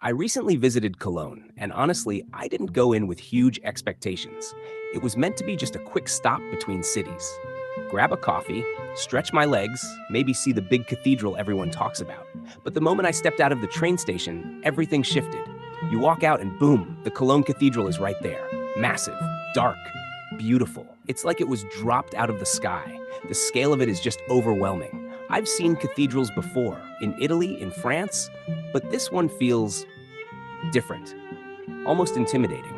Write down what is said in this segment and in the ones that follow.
I recently visited Cologne, and honestly, I didn't go in with huge expectations. It was meant to be just a quick stop between cities. Grab a coffee, stretch my legs, maybe see the big cathedral everyone talks about. But the moment I stepped out of the train station, everything shifted. You walk out and boom, the Cologne Cathedral is right there. Massive, dark, beautiful. It's like it was dropped out of the sky. The scale of it is just overwhelming. I've seen cathedrals before, in Italy, in France, but this one feels different, almost intimidating.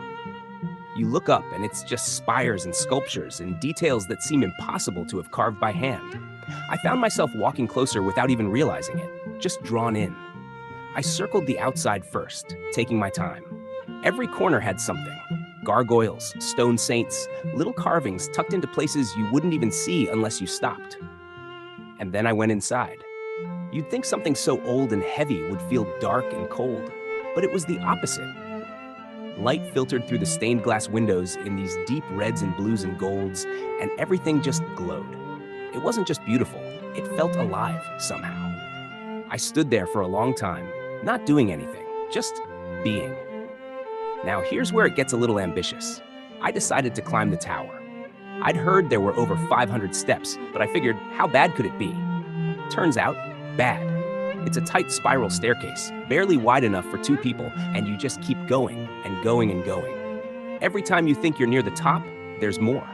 You look up and it's just spires and sculptures and details that seem impossible to have carved by hand. I found myself walking closer without even realizing it, just drawn in. I circled the outside first, taking my time. Every corner had something. Gargoyles, stone saints, little carvings tucked into places you wouldn't even see unless you stopped. And then I went inside. You'd think something so old and heavy would feel dark and cold, but it was the opposite. Light filtered through the stained glass windows in these deep reds and blues and golds, and everything just glowed. It wasn't just beautiful, it felt alive somehow. I stood there for a long time, not doing anything, just being. Now here's where it gets a little ambitious. I decided to climb the tower. I'd heard there were over 500 steps, but I figured, how bad could it be? Turns out, bad. It's a tight spiral staircase, barely wide enough for two people, and you just keep going and going and going. Every time you think you're near the top, there's more.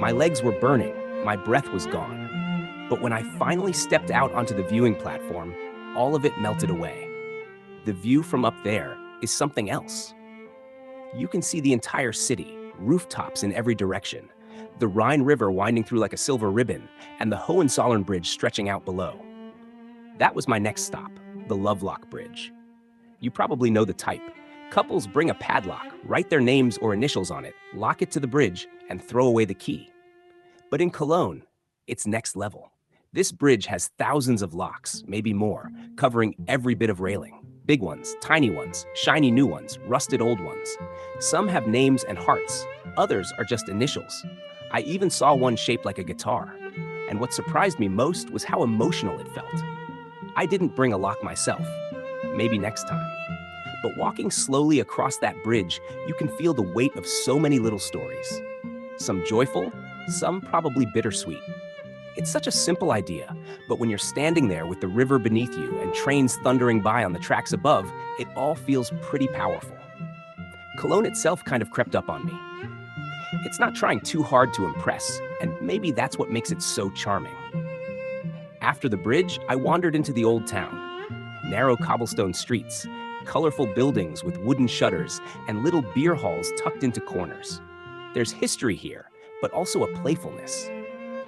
My legs were burning, my breath was gone. But when I finally stepped out onto the viewing platform, all of it melted away. The view from up there is something else. You can see the entire city, rooftops in every direction, the Rhine River winding through like a silver ribbon, and the Hohenzollern Bridge stretching out below. That was my next stop, the Lovelock Bridge. You probably know the type. Couples bring a padlock, write their names or initials on it, lock it to the bridge, and throw away the key. But in Cologne, it's next level. This bridge has thousands of locks, maybe more, covering every bit of railing. Big ones, tiny ones, shiny new ones, rusted old ones. Some have names and hearts, others are just initials. I even saw one shaped like a guitar. And what surprised me most was how emotional it felt. I didn't bring a lock myself, maybe next time. But walking slowly across that bridge, you can feel the weight of so many little stories. Some joyful, some probably bittersweet. It's such a simple idea, but when you're standing there with the river beneath you and trains thundering by on the tracks above, it all feels pretty powerful. Cologne itself kind of crept up on me. It's not trying too hard to impress, and maybe that's what makes it so charming. After the bridge, I wandered into the old town. Narrow cobblestone streets, colorful buildings with wooden shutters, and little beer halls tucked into corners. There's history here, but also a playfulness.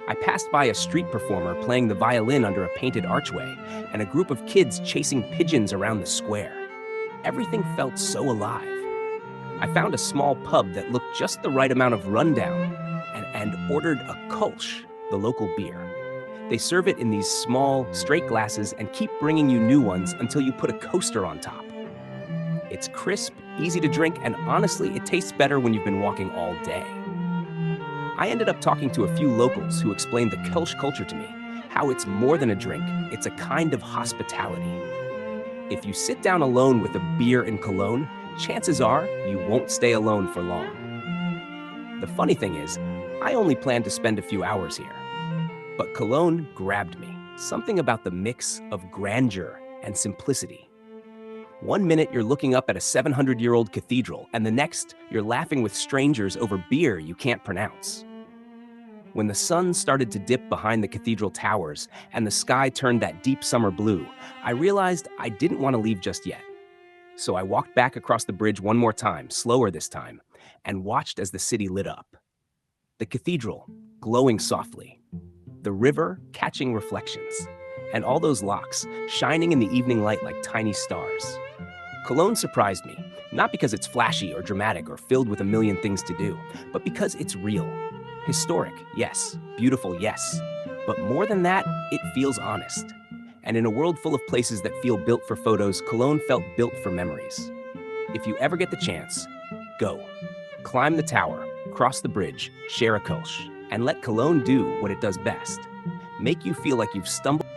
I passed by a street performer playing the violin under a painted archway, and a group of kids chasing pigeons around the square. Everything felt so alive. I found a small pub that looked just the right amount of rundown and ordered a Kölsch, the local beer. They serve it in these small, straight glasses and keep bringing you new ones until you put a coaster on top. It's crisp, easy to drink, and honestly, it tastes better when you've been walking all day. I ended up talking to a few locals who explained the Kölsch culture to me, how it's more than a drink, it's a kind of hospitality. If you sit down alone with a beer in Cologne, chances are you won't stay alone for long. The funny thing is, I only planned to spend a few hours here. But Cologne grabbed me, something about the mix of grandeur and simplicity. One minute you're looking up at a 700-year-old cathedral, and the next you're laughing with strangers over beer you can't pronounce. When the sun started to dip behind the cathedral towers and the sky turned that deep summer blue, I realized I didn't want to leave just yet. So I walked back across the bridge one more time, slower this time, and watched as the city lit up. The cathedral glowing softly, the river catching reflections, and all those locks shining in the evening light like tiny stars. Cologne surprised me, not because it's flashy or dramatic or filled with a million things to do, but because it's real. Historic, yes. Beautiful, yes. But more than that, it feels honest. And in a world full of places that feel built for photos, Cologne felt built for memories. If you ever get the chance, go. Climb the tower, cross the bridge, share a Kölsch, and let Cologne do what it does best. Make you feel like you've stumbled